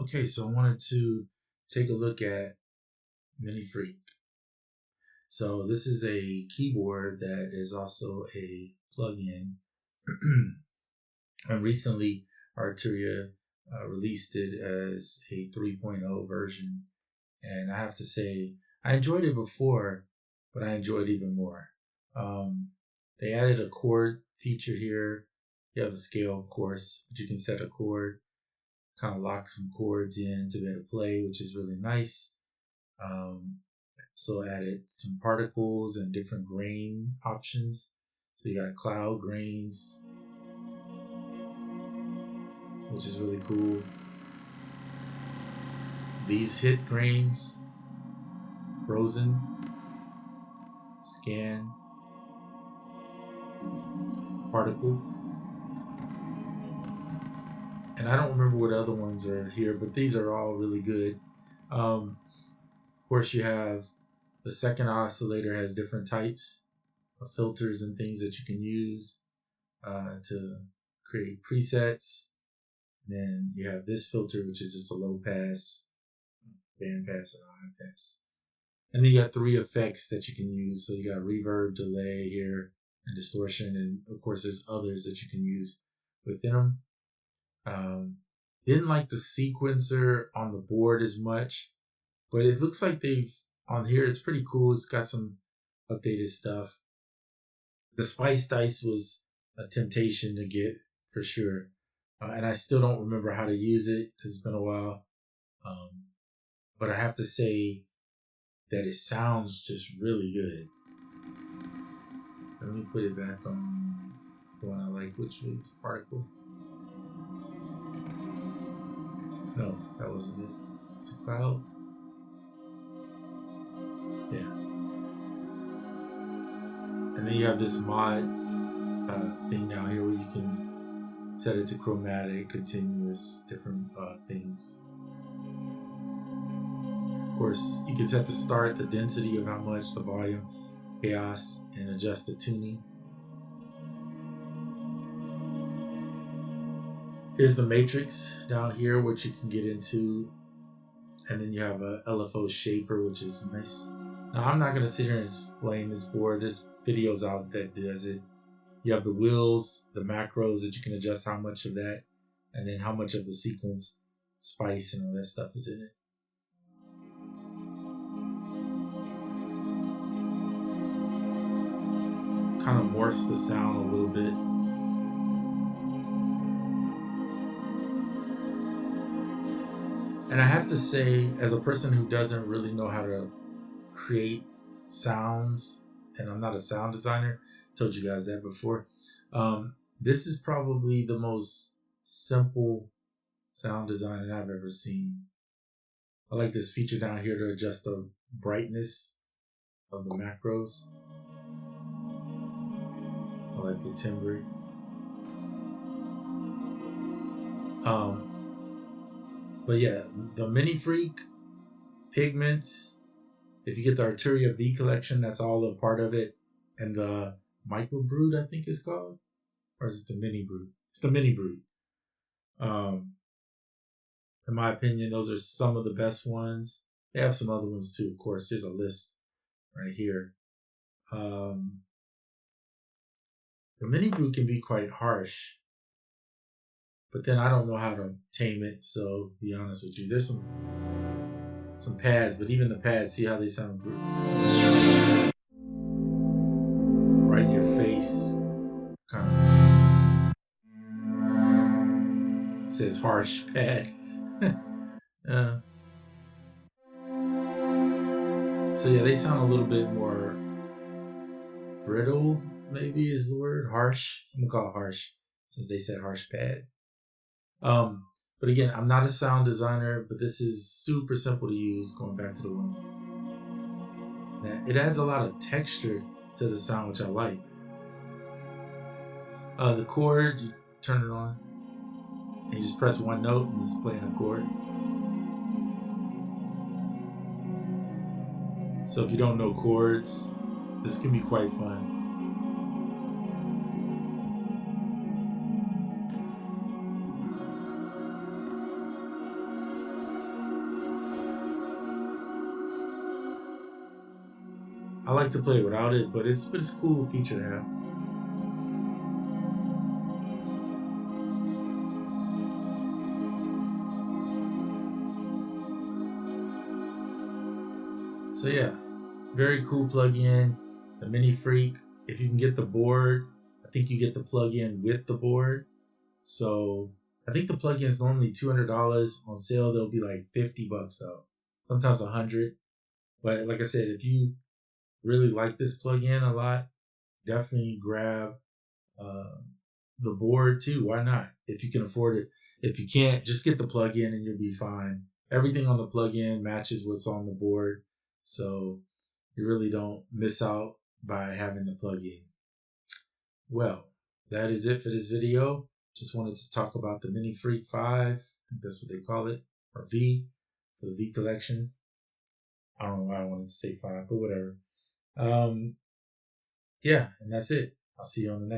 Okay, so I wanted to take a look at Mini Freak. So this is a keyboard that is also a plugin. And recently, Arturia released it as a 3.0 version. And I have to say, I enjoyed it before, but I enjoyed it even more. They added a chord feature here. You have a scale, of course, but you can set a chord, kind of lock some chords in to be able to play, which is really nice. So added some particles and different grain options. So you got cloud grains, which is really cool. These hit grains, frozen, scan, particle. And I don't remember what other ones are here, but these are all really good. Of course, you have the second oscillator has different types of filters and things that you can use to create presets. Then you have this filter, which is just a low pass, band pass, and a high pass. And then you got 3 effects that you can use. So you got reverb, delay here, and distortion. And of course, there's others that you can use within them. Didn't like the sequencer on the board as much, but it looks like on here, it's pretty cool. It's got some updated stuff. The Spice Dice was a temptation to get for sure. And I still don't remember how to use it because it's been a while. But I have to say that it sounds just really good. Let me put it back on the one I like, which was Particle. No, that wasn't it. It's a Cloud. Yeah. And then you have this mod thing down here where you can set it to chromatic, continuous, different things. Of course, you can set the start, the density of how much, the volume, chaos, and adjust the tuning. Here's the matrix down here, which you can get into. And then you have a LFO shaper, which is nice. Now, I'm not going to sit here and explain this board. There's videos out that does it. You have the wheels, the macros that you can adjust how much of that, and then how much of the sequence, spice, and all that stuff is in it. Kind of morphs the sound a little bit. And I have to say, as a person who doesn't really know how to create sounds, and I'm not a sound designer, told you guys that before, this is probably the most simple sound design that I've ever seen. I like this feature down here to adjust the brightness of the macros. I like the timbre. But yeah, the Mini Freak pigments, if you get the Arturia V collection, that's all a part of it. And the Micro Brood, I think is called. Or is it the Mini Brood? It's the Mini Brood. In my opinion, those are some of the best ones. They have some other ones too, of course. There's a list right here. The Mini Brood can be quite harsh. But then I don't know how to tame it, so be honest with you. There's some pads, but even the pads, see how they sound right in your face. Kind of says harsh pad. So yeah, they sound a little bit more brittle, maybe is the word. Harsh. I'm gonna call it harsh since they said harsh pad. But again, I'm not a sound designer, but this is super simple to use, going back to the one. It adds a lot of texture to the sound, which I like. The chord, you turn it on, and you just press one note and it's playing a chord. So if you don't know chords, this can be quite fun. I like to play without it, but it's a cool feature to have. So yeah, very cool plugin. The Mini Freak. If you can get the board, I think you get the plugin with the board. So I think the plugin is normally $200. On sale, they'll be like $50 though. Sometimes $100. But like I said, if you really like this plugin a lot, definitely grab uh, the board too. Why not? If you can afford it. If you can't, just get the plugin and you'll be fine. Everything on the plugin matches what's on the board. So you really don't miss out by having the plugin. Well, that is it for this video. Just wanted to talk about the Mini Freak 5. I think that's what they call it. Or V for the V collection. I don't know why I wanted to say 5, but whatever. Yeah, and that's it. I'll see you on the next.